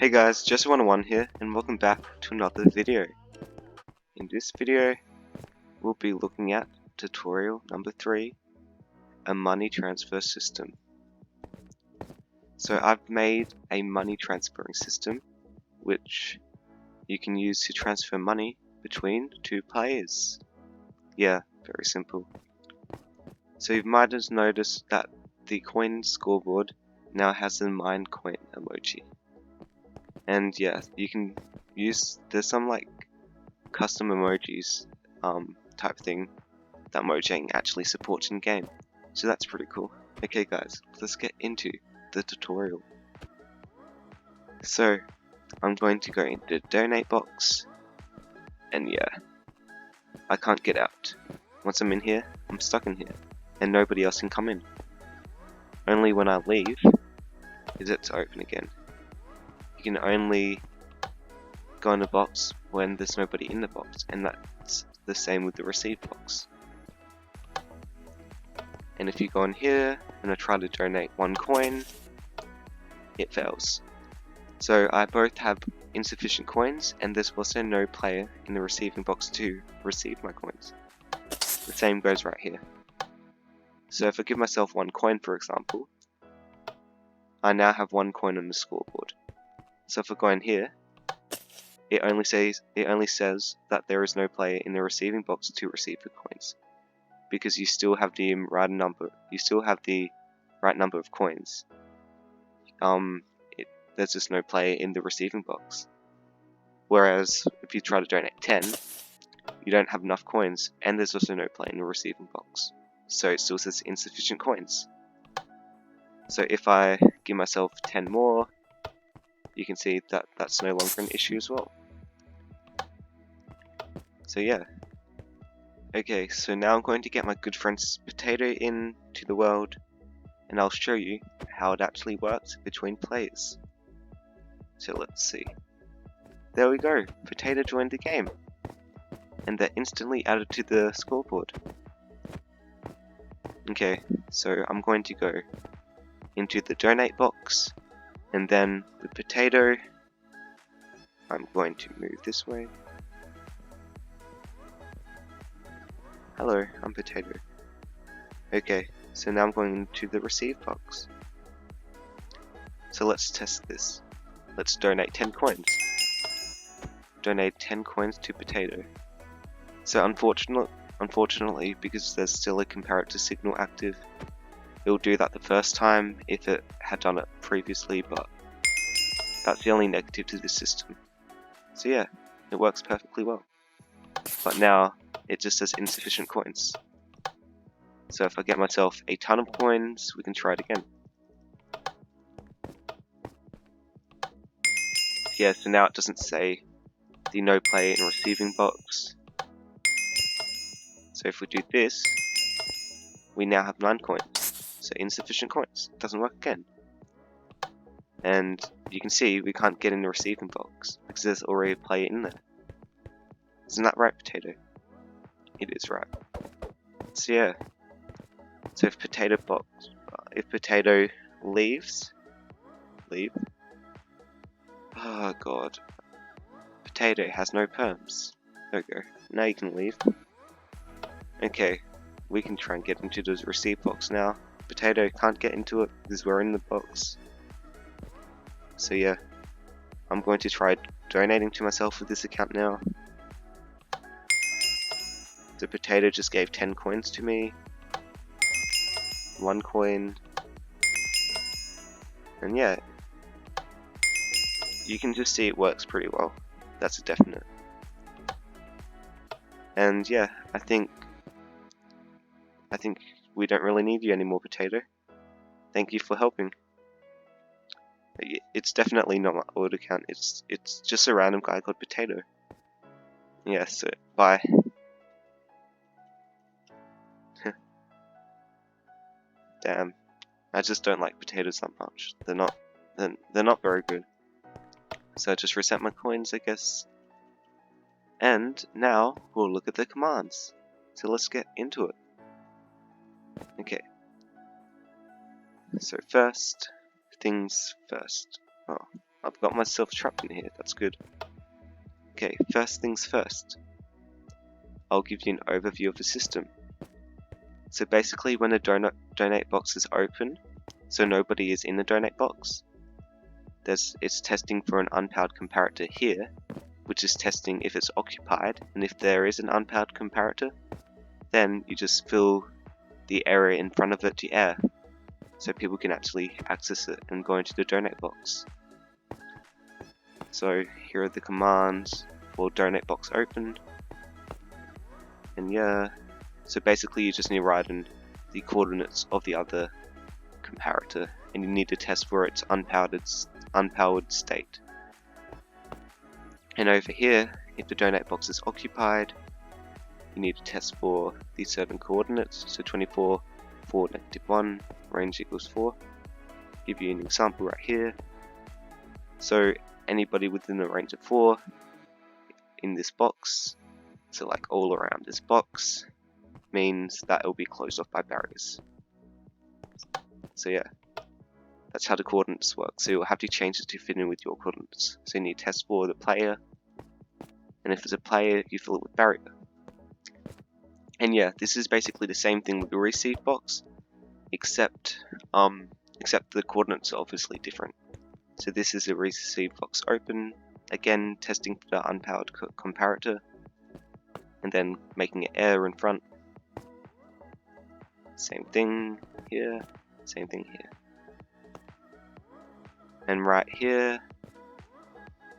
Hey guys, Jesse101 here, and welcome back to another video. In this video, we'll be looking at tutorial number 3, a money transfer system. So I've made a money transferring system, which you can use to transfer money between two players. Yeah, very simple. So you might have noticed that the coin scoreboard now has the mine coin emoji. And yeah, you can use, there's some like custom emojis type thing that Mojang actually supports in game. So that's pretty cool. Okay guys, let's get into the tutorial. So I'm going to go into the donate box, and yeah, I can't get out. Once I'm in here, I'm stuck in here, and nobody else can come in. Only when I leave is it to open again. You can only go in the box when there's nobody in the box, and that's the same with the receive box. And if you go in here and I try to donate 1 coin, it fails. So I both have insufficient coins, and there's also no player in the receiving box to receive my coins. The same goes right here. So if I give myself 1 coin, for example, I now have 1 coin on the scoreboard. So if I go in here, it only says that there is no player in the receiving box to receive the coins, because you still have the right number. You still have the right number of coins. There's just no player in the receiving box. Whereas if you try to donate 10, you don't have enough coins, and there's also no player in the receiving box. So it still says insufficient coins. So if I give myself 10 more, you can see that that's no longer an issue as well. So yeah. Okay, so now I'm going to get my good friend Potato into the world, and I'll show you how it actually works between players. So let's see. There we go, Potato joined the game, and they're instantly added to the scoreboard. Okay, so I'm going to go into the donate box, and then with Potato, I'm going to move this way. Hello, I'm Potato. Okay, so now I'm going into the receive box. So let's test this. Let's donate 10 coins. Donate 10 coins to Potato. So unfortunately, because there's still a comparative signal active, it will do that the first time if it had done it previously, but that's the only negative to this system. So yeah, it works perfectly well. But now, it just says insufficient coins. So if I get myself a ton of coins, we can try it again. Yeah, so now it doesn't say the no player in receiving box. So if we do this, we now have 9 coins. So insufficient coins. It doesn't work again. And you can see we can't get in the receiving box because there's already a player in there. Isn't that right, Potato? It is right. So yeah. So if Potato leave. Oh god. Potato has no perms. There we go. Now you can leave. Okay, we can try and get into the receive box now. Potato can't get into it because we're in the box. So yeah, I'm going to try donating to myself with this account now. The Potato just gave 10 coins to me. 1 coin. And yeah, you can just see it works pretty well. That's a definite. And yeah, I think we don't really need you anymore, Potato. Thank you for helping. It's definitely not my old account. It's just a random guy called Potato. Yeah, so bye. Damn, I just don't like potatoes that much. They're not very good. So I just reset my coins, I guess. And now we'll look at the commands. So let's get into it. Okay. So first things first. Oh, I've got myself trapped in here, that's good. Okay, first things first. I'll give you an overview of the system. So basically when the donate box is open, so nobody is in the donate box, it's testing for an unpowered comparator here, which is testing if it's occupied, and if there is an unpowered comparator, then you just fill the area in front of it to air, so people can actually access it and go into the donate box. So here are the commands for donate box open, and yeah, so basically you just need to write in the coordinates of the other comparator, and you need to test for its unpowered state. And over here, if the donate box is occupied, you need to test for these certain coordinates, so 24, 4, -1, range equals 4. Give you an example right here. So anybody within the range of 4 in this box, so like all around this box, means that it will be closed off by barriers. So yeah, that's how the coordinates work. So you'll have to change it to fit in with your coordinates. So you need to test for the player, and if it's a player, you fill it with barrier. And yeah, this is basically the same thing with the receive box, except the coordinates are obviously different. So this is a receive box open, again testing for the unpowered comparator, and then making it air in front. Same thing here, same thing here. And right here,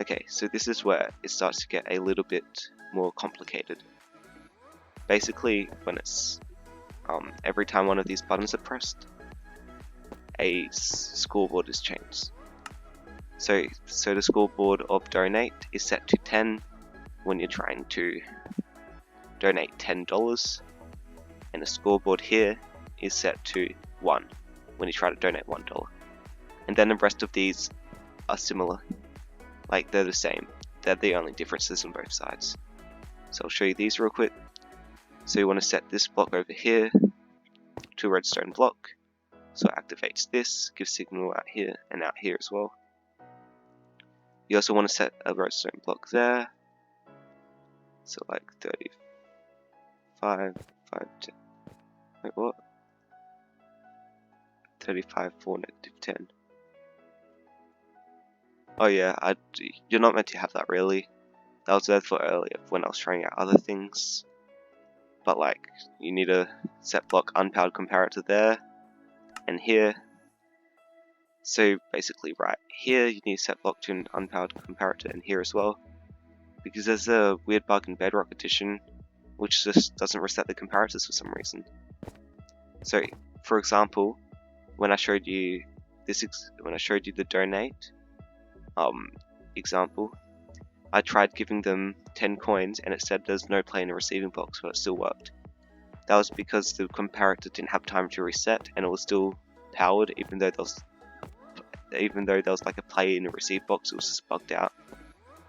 okay, so this is where it starts to get a little bit more complicated. Basically, when it's every time one of these buttons are pressed, a scoreboard is changed. So the scoreboard of donate is set to 10 when you're trying to donate $10, and the scoreboard here is set to 1 when you try to donate $1. And then the rest of these are similar, like they're the same. They're the only differences on both sides. So I'll show you these real quick. So you want to set this block over here to a redstone block, so it activates this, gives signal out here and out here as well. You also want to set a redstone block there, so like 35, 10. Wait, what? 35, 4, -10. Oh yeah, you're not meant to have that really. That was there for earlier when I was trying out other things. But like, you need a set block unpowered comparator there, and here. So basically right here, you need a set block to an unpowered comparator, and here as well. Because there's a weird bug in Bedrock Edition, which just doesn't reset the comparators for some reason. So, for example, when I showed you the donate example, I tried giving them 10 coins and it said there's no play in the receiving box, but it still worked. That was because the comparator didn't have time to reset and it was still powered, even though there was like a play in the receive box. It was just bugged out.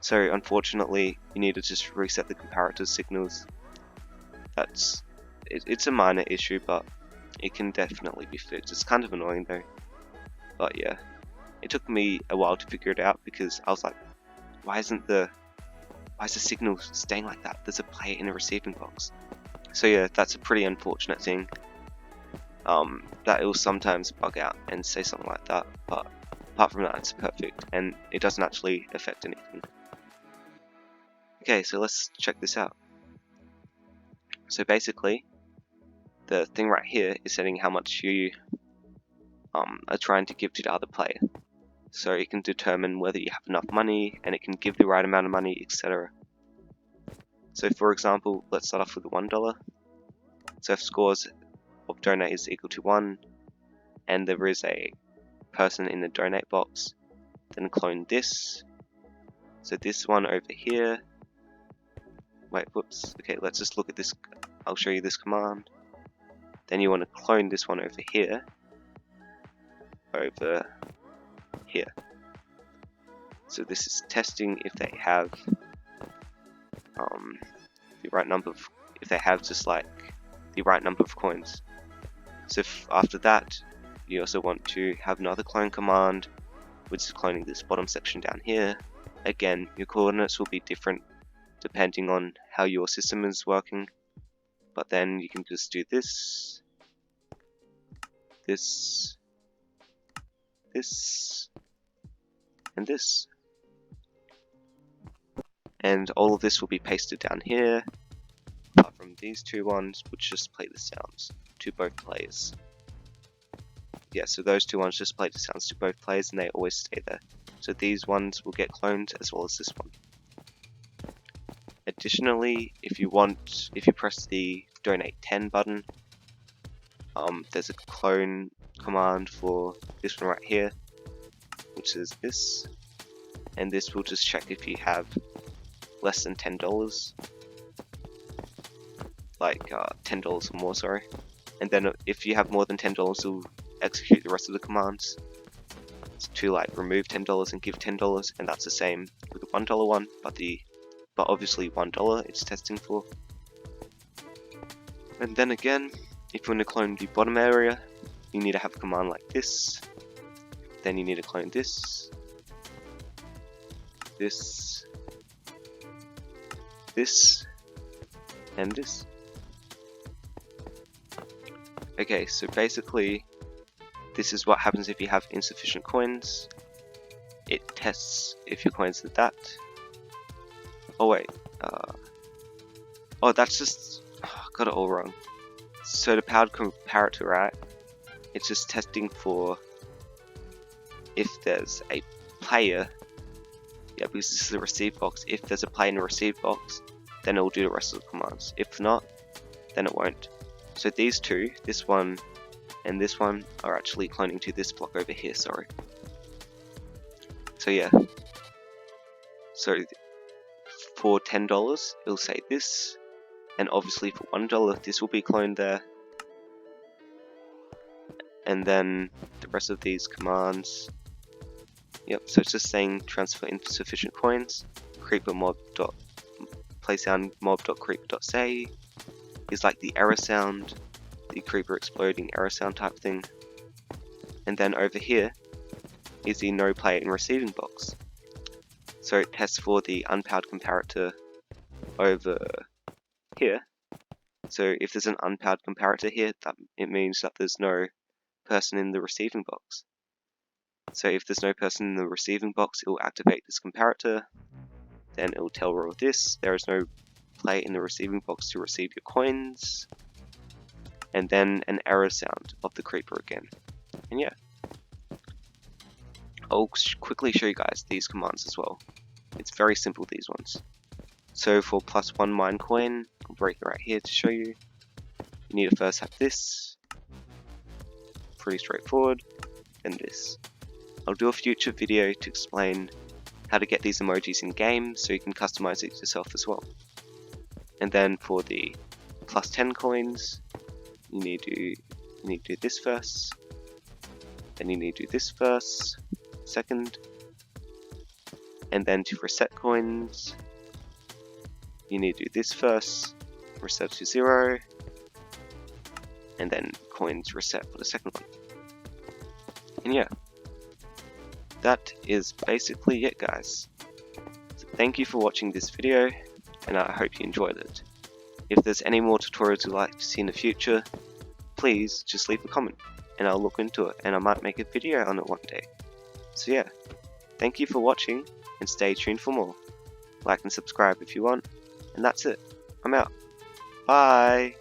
So unfortunately, you need to just reset the comparator signals. It's a minor issue, but it can definitely be fixed. It's kind of annoying though. But yeah, it took me a while to figure it out because I was like, why is the signal staying like that? There's a play in the receiving box. So yeah, that's a pretty unfortunate thing. That it will sometimes bug out and say something like that, but apart from that, it's perfect and it doesn't actually affect anything. Okay, so let's check this out. So basically, the thing right here is setting how much you are trying to give to the other player. So it can determine whether you have enough money, and it can give the right amount of money, etc. So for example, let's start off with $1. So if scores of donate is equal to 1, and there is a person in the donate box, then clone this. So this one over here. Wait, whoops. Okay, let's just look at this. I'll show you this command. Then you want to clone this one over here. Over here. So this is testing if they have the right number of, if they have just like the right number of coins. So if after that, you also want to have another clone command which is cloning this bottom section down here. Again, your coordinates will be different depending on how your system is working, but then you can just do this, this, this, and this. And all of this will be pasted down here, apart from these two ones, which just play the sounds to both players. Yeah, so those two ones just play the sounds to both players and they always stay there. So these ones will get cloned as well as this one. Additionally, if you press the donate 10 button, there's a clone command for this one right here, which is this, and this will just check if you have less than $10, like $10 or more, sorry. And then if you have more than $10, it'll execute the rest of the commands to like remove $10 and give $10, and that's the same with the $1 one, but obviously $1 it's testing for. And then again, if you want to clone the bottom area, you need to have a command like this. Then you need to clone this, this, this, and this. Okay, so basically, this is what happens if you have insufficient coins. It tests if your coins are that. Oh wait, oh that's just, got it all wrong. So the powered comparator, right? It's just testing for if there's a player. Yeah, because this is the receive box. If there's a player in the receive box, then it will do the rest of the commands. If not, then it won't. So these two, this one and this one, are actually cloning to this block over here, sorry. So yeah. So for $10, it'll say this, and obviously for $1, this will be cloned there. And then the rest of these commands, yep, so it's just saying transfer insufficient coins, creeper mob dot playsound mob dot creeper dot say is like the error sound, the creeper exploding error sound type thing. And then over here is the no player in receiving box. So it tests for the unpowered comparator over here. So if there's an unpowered comparator here, it means that there's no person in the receiving box. So if there's no person in the receiving box, it will activate this comparator. Then it will tell row this, there is no player in the receiving box to receive your coins. And then an error sound of the creeper again. And yeah. I'll quickly show you guys these commands as well. It's very simple, these ones. So for +1 mine coin, I'll break it right here to show you. You need to first have this. Pretty straightforward. And this. I'll do a future video to explain how to get these emojis in game so you can customize it yourself as well. And then for the +10 coins, you need to do this first. Then you need to do this first, second. And then to reset coins, you need to do this first, reset to 0, and then coins reset for the second one. And yeah, that is basically it, guys. So thank you for watching this video, and I hope you enjoyed it. If there's any more tutorials you'd like to see in the future, please just leave a comment and I'll look into it, and I might make a video on it one day. So yeah, thank you for watching and stay tuned for more. Like and subscribe if you want, and that's it. I'm out. Bye!